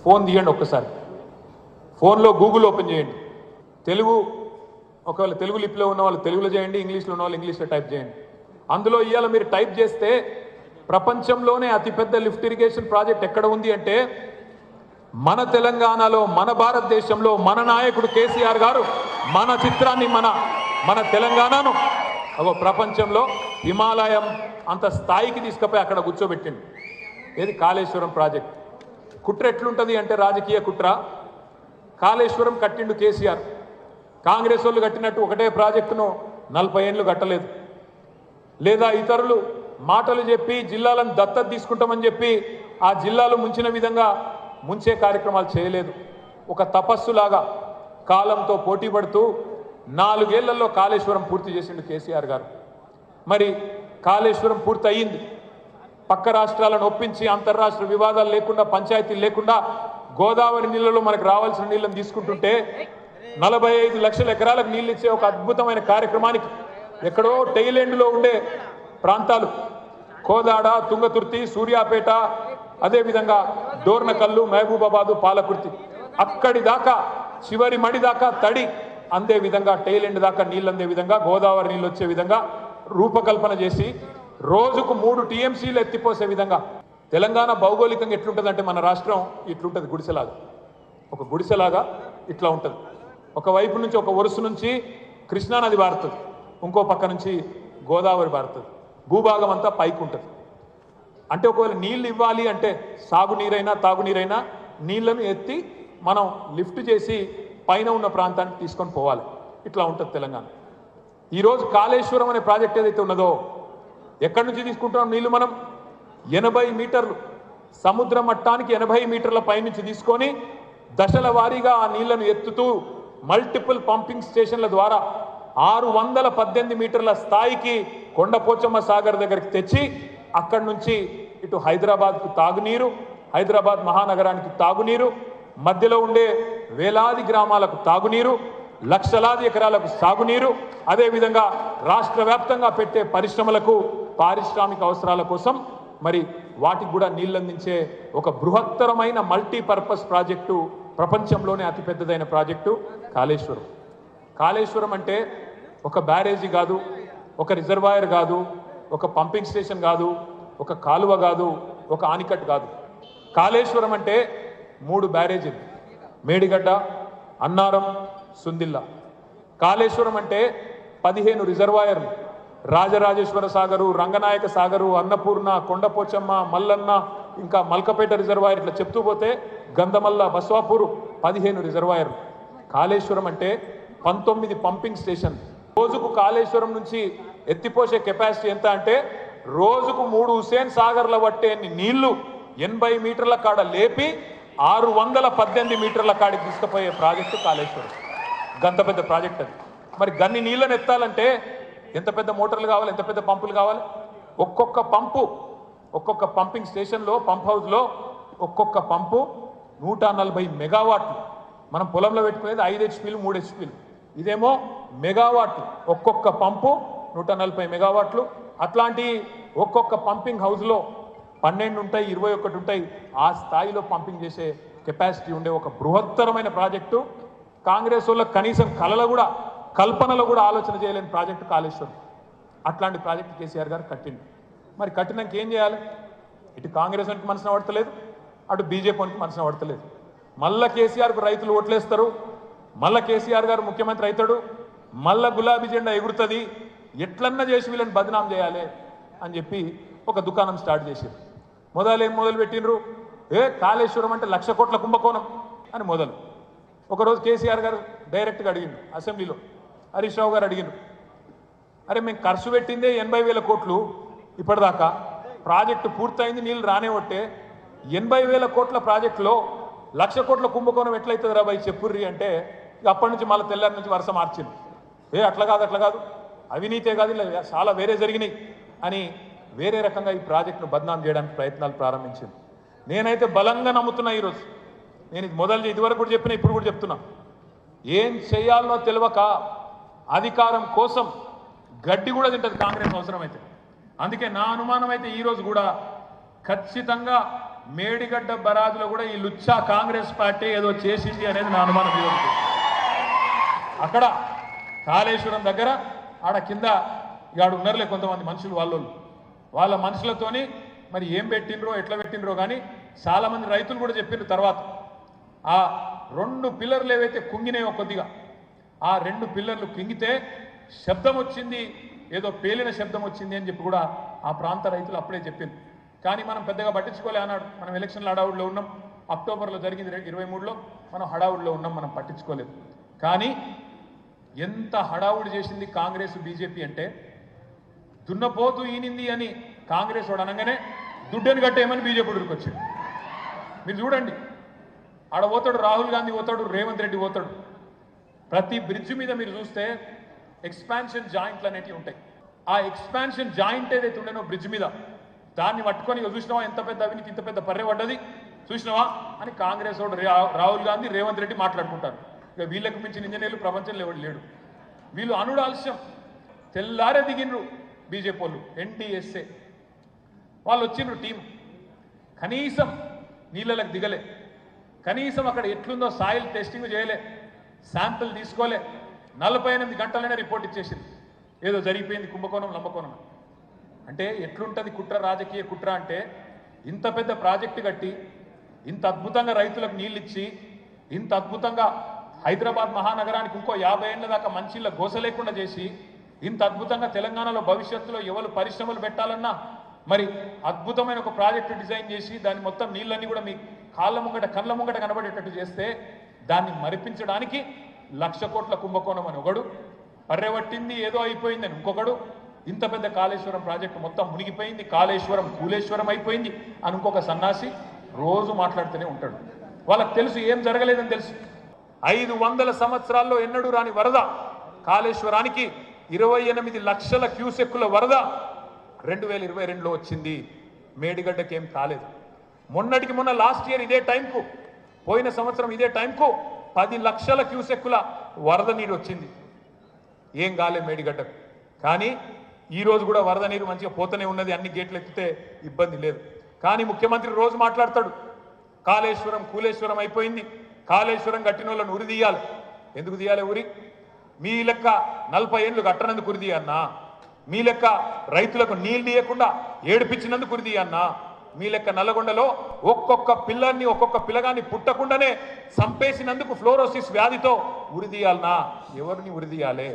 Phone తీయండి ఒక్కసారి, ఫోన్లో గూగుల్ ఓపెన్ చేయండి. తెలుగు ఒకవేళ తెలుగు లిపిలో ఉన్న వాళ్ళు తెలుగులో చేయండి, ఇంగ్లీష్లో ఉన్న వాళ్ళు ఇంగ్లీష్లో టైప్ చేయండి. అందులో ఇవాళ మీరు టైప్ చేస్తే ప్రపంచంలోనే అతిపెద్ద లిఫ్ట్ ఇరిగేషన్ ప్రాజెక్ట్ ఎక్కడ ఉంది అంటే మన తెలంగాణలో, మన భారతదేశంలో, మన నాయకుడు కేసీఆర్ గారు మన చిత్రాన్ని మన తెలంగాణను ప్రపంచంలో హిమాలయం అంత స్థాయికి తీసుకుపోయి అక్కడ కూర్చోబెట్టింది. ఏది కాళేశ్వరం ప్రాజెక్ట్. కుట్ర ఎట్లుంటుంది అంటే రాజకీయ కుట్ర. కాళేశ్వరం కట్టిండు కేసీఆర్. కాంగ్రెస్ వాళ్ళు కట్టినట్టు ఒకటే ప్రాజెక్టును 40 ఏళ్ళు కట్టలేదు. లేదా ఇతరులు మాటలు చెప్పి జిల్లాలను దత్తత తీసుకుంటామని చెప్పి ఆ జిల్లాలు ముంచిన విధంగా ముంచే కార్యక్రమాలు చేయలేదు. ఒక తపస్సులాగా కాలంతో పోటీ పడుతూ 4 ఏళ్లలో కాళేశ్వరం పూర్తి చేసిండు కేసీఆర్ గారు. మరి కాళేశ్వరం పూర్తి అయ్యింది. పక్క రాష్ట్రాలను ఒప్పించి అంతర్రాష్ట్ర వివాదాలు లేకుండా, పంచాయతీలు లేకుండా గోదావరి నీళ్ళలో మనకు రావాల్సిన నీళ్ళని తీసుకుంటుంటే 45 లక్షల ఎకరాలకు నీళ్ళు ఇచ్చే ఒక అద్భుతమైన కార్యక్రమానికి ఎక్కడో టైలెండ్లో ఉండే ప్రాంతాలు కోదాడ, తుంగతుర్తి, సూర్యాపేట, అదేవిధంగా డోర్నకల్లు, మహబూబాబాదు, పాలకుర్తి అక్కడి దాకా చివరి మడి దాకా తడి అందే విధంగా, టైలెండ్ దాకా నీళ్ళు అందే విధంగా, గోదావరి నీళ్ళు వచ్చే విధంగా రూపకల్పన చేసి రోజుకు 3 టీఎంసీలు ఎత్తిపోసే విధంగా. తెలంగాణ భౌగోళికంగా ఎట్లుంటుందంటే మన రాష్ట్రం ఇట్లుంటుంది, గుడిసెలాగా. ఒక గుడిసెలాగా ఇట్లా ఉంటుంది. ఒకవైపు నుంచి ఒక వరుస నుంచి కృష్ణానది పారుతుంది, ఇంకో పక్క నుంచి గోదావరి పారుతుంది. భూభాగం అంతా పైకి ఉంటుంది. అంటే ఒకవేళ నీళ్ళు ఇవ్వాలి అంటే సాగునీరైనా తాగునీరైనా నీళ్లను ఎత్తి మనం లిఫ్ట్ చేసి పైన ఉన్న ప్రాంతానికి తీసుకొని పోవాలి. ఇట్లా ఉంటుంది తెలంగాణ. ఈరోజు కాళేశ్వరం అనే ప్రాజెక్ట్ ఏదైతే ఉన్నదో ఎక్కడి నుంచి తీసుకుంటున్నాం నీళ్లు? మనం 80 మీటర్లు సముద్ర మట్టానికి 80 మీటర్ల పైనుంచి తీసుకొని దశల వారీగా ఆ నీళ్లను ఎత్తుతూ మల్టిపుల్ పంపింగ్ స్టేషన్ల ద్వారా 618 మీటర్ల స్థాయికి కొండపోచమ్మ సాగర్ దగ్గరికి తెచ్చి అక్కడి నుంచి ఇటు హైదరాబాద్కు తాగునీరు, హైదరాబాద్ మహానగరానికి తాగునీరు, మధ్యలో ఉండే వేలాది గ్రామాలకు తాగునీరు, లక్షలాది ఎకరాలకు సాగునీరు, అదేవిధంగా రాష్ట్ర వ్యాప్తంగా పెట్టే పరిశ్రమలకు పారిశ్రామిక అవసరాల కోసం మరి వాటికి కూడా నీళ్ళు అందించే ఒక బృహత్తరమైన మల్టీపర్పస్ ప్రాజెక్టు, ప్రపంచంలోనే అతిపెద్దదైన ప్రాజెక్టు కాళేశ్వరం. కాళేశ్వరం అంటే ఒక బ్యారేజీ కాదు, ఒక రిజర్వాయర్ కాదు, ఒక పంపింగ్ స్టేషన్ కాదు, ఒక కాలువ కాదు, ఒక ఆనికట్ కాదు. కాళేశ్వరం అంటే 3 బ్యారేజీలు: మేడిగడ్డ, అన్నారం, సుందిల్లా. కాళేశ్వరం అంటే 15 రిజర్వాయర్లు: రాజరాజేశ్వర సాగరు, రంగనాయక సాగరు, అన్నపూర్ణ, కొండపోచమ్మ, మల్లన్న, ఇంకా మల్కపేట రిజర్వాయర్, ఇట్లా చెప్తూ పోతే గంధమల్ల, బస్వాపూరు 15 రిజర్వాయర్లు. కాళేశ్వరం అంటే 19 పంపింగ్ స్టేషన్. రోజుకు కాళేశ్వరం నుంచి ఎత్తిపోసే కెపాసిటీ ఎంత అంటే రోజుకు 3 హుసేన్ సాగర్ల పట్టే నీళ్లు 80 మీటర్ల కాడ లేపి 618 మీటర్ల కాడికి తీసుకుపోయే ప్రాజెక్టు కాళేశ్వరం. గంత పెద్ద ప్రాజెక్ట్ అది. మరి గన్ని నీళ్ళని ఎత్తాలంటే ఎంత పెద్ద మోటార్లు కావాలి, ఎంత పెద్ద పంపులు కావాలి? ఒక్కొక్క పంపింగ్ స్టేషన్లో, పంప్ హౌస్లో ఒక్కొక్క పంపు 140 మెగావాట్లు. మనం పొలంలో పెట్టుకునేది 5 హెచ్పీలు, 3 హెచ్పీలు. ఇదేమో మెగావాట్లు. ఒక్కొక్క పంపు 140 మెగావాట్లు. అట్లాంటి ఒక్కొక్క పంపింగ్ హౌస్లో 12 ఉంటాయి, 21 ఉంటాయి. ఆ స్థాయిలో పంపింగ్ చేసే కెపాసిటీ ఉండే ఒక బృహత్తరమైన ప్రాజెక్టు. కాంగ్రెస్ వాళ్ళకి కనీసం కల్పనలో కూడా ఆలోచన చేయలేని ప్రాజెక్టు కాళేశ్వరం. అట్లాంటి ప్రాజెక్టు కేసీఆర్ గారు కట్టింది. మరి కట్టినాక ఏం చేయాలి? ఇటు కాంగ్రెస్ వానికి మనసున పడతలేదు, అటు బీజేపీ వానికి మనసున పడతలేదు. మళ్ళా కేసీఆర్కు రైతులు ఓట్లేస్తారు, మళ్ళా కేసీఆర్ గారు ముఖ్యమంత్రి అవుతాడు, మళ్ళా గులాబీ జెండా ఎగురుతుంది, ఎట్లన్నా చేసి వీళ్ళని బదనాం చేయాలి అని చెప్పి ఒక దుకాణం స్టార్ట్ చేశారు. ఏం మొదలు పెట్టినరు? కాళేశ్వరం అంటే 1,00,000 కోట్ల కుంభకోణం అని మొదలు. ఒకరోజు కేసీఆర్ గారు డైరెక్ట్గా అడిగిండు, అసెంబ్లీలో హరీష్ రావు గారు అడిగిండు, అరే మేము ఖర్చు పెట్టిందే 80,000 కోట్లు, ఇప్పటిదాకా ప్రాజెక్టు పూర్తయింది, నీళ్ళు రానేవట్టే, 80,000 కోట్ల ప్రాజెక్టులో 1,00,000 కోట్ల కుంభకోణం ఎట్లయితుంది రా భయ్ చెప్పుర్రి అంటే అప్పటి నుంచి మళ్ళీ తెల్లారి నుంచి వరుస మార్చింది. అట్లా కాదు, అవినీతే కాదు, ఇలా చాలా వేరే జరిగినాయి అని వేరే రకంగా ఈ ప్రాజెక్టును బద్నాం చేయడానికి ప్రయత్నాలు ప్రారంభించింది. నేనైతే బలంగా నమ్ముతున్నా. ఈరోజు నేను ఇదివరకు కూడా చెప్పినా, ఇప్పుడు కూడా చెప్తున్నా, ఏం చేయాలనో తెలియక అధికారం కోసం గడ్డి కూడా తింటది కాంగ్రెస్ అవసరమైతే. అందుకే నా అనుమానం అయితే ఈరోజు కూడా ఖచ్చితంగా మేడిగడ్డ బరాజులో కూడా ఈ లుచ్చా కాంగ్రెస్ పార్టీ ఏదో చేసింది అనేది నా అనుమానం మీద ఉంది. అక్కడ కాళేశ్వరం దగ్గర ఆడ కింద ఇవాడు ఉన్నారులే కొంతమంది మనుషులు వాళ్ళ మనుషులతోని మరి ఏం పెట్టినరో ఎట్లా పెట్టినరో కానీ చాలామంది రైతులు కూడా చెప్పిన తర్వాత ఆ 2 పిల్లర్లు ఏవైతే కుంగినాయో కొద్దిగా ఆ 2 పిల్లర్లు కుంగితే శబ్దం వచ్చింది, ఏదో పేలిన శబ్దం వచ్చింది అని చెప్పి కూడా ఆ ప్రాంత రైతులు అప్పుడే చెప్పింది. కానీ మనం పెద్దగా పట్టించుకోలే అన్నాడు. మనం ఎలక్షన్ల హడావుడిలో ఉన్నాం. అక్టోబర్లో జరిగింది 23లో మనం హడావుడిలో ఉన్నాం, మనం పట్టించుకోలేదు. కానీ ఎంత హడావుడి చేసింది కాంగ్రెస్ బీజేపీ అంటే దున్నపోతూ ఈనింది అని కాంగ్రెస్ వాడు అనగానే దుడ్డని కట్టేయమని బీజేపీ ఉరికొచ్చాడు. మీరు చూడండి, ఆడ పోతాడు రాహుల్ గాంధీ పోతాడు, రేవంత్ రెడ్డి పోతాడు. ప్రతి బ్రిడ్జ్ మీద మీరు చూస్తే ఎక్స్పాన్షన్ జాయింట్లు అనేటివి ఉంటాయి. ఆ ఎక్స్పాన్షన్ జాయింట్ ఏదైతే ఉండేనో బ్రిడ్జ్ మీద దాన్ని పట్టుకొని చూసినావా ఎంత పెద్ద అవినీతి, ఇంత పెద్ద పర్రె పడ్డది చూసినావా అని కాంగ్రెస్ వాడు రాహుల్ గాంధీ రేవంత్ రెడ్డి మాట్లాడుకుంటారు. ఇక వీళ్ళకు మించిన ఇంజనీర్లు ప్రపంచంలో ఎవడు లేడు. వీళ్ళు అనుడు ఆలస్యం తెల్లారే దిగినరు బీజేపీ వాళ్ళు, ఎన్డీఎస్ఏ వాళ్ళు వచ్చిండ్రు టీం. కనీసం నీళ్ళలకు దిగలే, కనీసం అక్కడ ఎట్లుందో సాయిల్ టెస్టింగ్ చేయలే, శాంపిల్ తీసుకోలే. 48 గంటలనే రిపోర్ట్ ఇచ్చేసింది ఏదో జరిగిపోయింది కుంభకోణం లంబకోణం. అంటే ఎట్లుంటుంది కుట్ర, రాజకీయ కుట్ర అంటే ఇంత పెద్ద ప్రాజెక్టు కట్టి ఇంత అద్భుతంగా రైతులకు నీళ్ళు ఇచ్చి ఇంత అద్భుతంగా హైదరాబాద్ మహానగరానికి ఇంకో 50 ఏళ్ల దాకా మంచిళ్ళ గోస లేకుండా చేసి ఇంత అద్భుతంగా తెలంగాణలో భవిష్యత్తులో ఎవరు పరిశ్రమలు పెట్టాలన్నా మరి అద్భుతమైన ఒక ప్రాజెక్టు డిజైన్ చేసి దాన్ని మొత్తం నీళ్ళన్నీ కూడా మీ కాళ్ళ ముంగట కళ్ళ ముంగట కనబడేటట్టు చేస్తే దాన్ని మరిపించడానికి 1,00,000 కోట్ల కుంభకోణం అని ఒకడు, పర్రెవట్టింది ఏదో అయిపోయిందని ఇంకొకడు, ఇంత పెద్ద కాళేశ్వరం ప్రాజెక్టు మొత్తం మునిగిపోయింది, కాళేశ్వరం కూలేశ్వరం అయిపోయింది అని ఇంకొక సన్నాసి రోజు మాట్లాడుతూనే ఉంటాడు. వాళ్ళకి తెలుసు ఏం జరగలేదని తెలుసు. 500 సంవత్సరాల్లో ఎన్నడూ రాని వరద కాళేశ్వరానికి 28 లక్షల క్యూసెక్కుల వరద 2022లో వచ్చింది. మేడిగడ్డకి ఏం కాలేదు. మొన్నటికి మొన్న లాస్ట్ ఇయర్ ఇదే టైంకు, పోయిన సంవత్సరం ఇదే టైంకు 10 లక్షల క్యూసెక్కుల వరద నీరు వచ్చింది. ఏం కాలేదు మేడిగడ్డకు. కానీ ఈరోజు కూడా వరద నీరు మంచిగా పోతూనే ఉన్నది, అన్ని గేట్లు ఎత్తితే ఇబ్బంది లేదు. కానీ ముఖ్యమంత్రి రోజు మాట్లాడతాడు కాళేశ్వరం కూలేశ్వరం అయిపోయింది, కాళేశ్వరం కట్టిన వాళ్ళని ఉరి తీయాలి. ఎందుకు తీయాలి ఉరి? మీ లెక్క 40 ఏళ్ళు కట్టనందుకు ఉరి తీయన్నా, మీ లెక్క రైతులకు నీళ్ళు తీయకుండా ఏడిపించినందుకు ఉరి తీయన్నా, మీ లెక్క నల్లగొండలో ఒక్కొక్క పిల్లల్ని ఒక్కొక్క పిల్లగాన్ని పుట్టకుండానే చంపేసినందుకు ఫ్లోరోసిస్ వ్యాధితో ఉరి తీయాలన్నా, ఎవరిని ఉరి తీయాలి?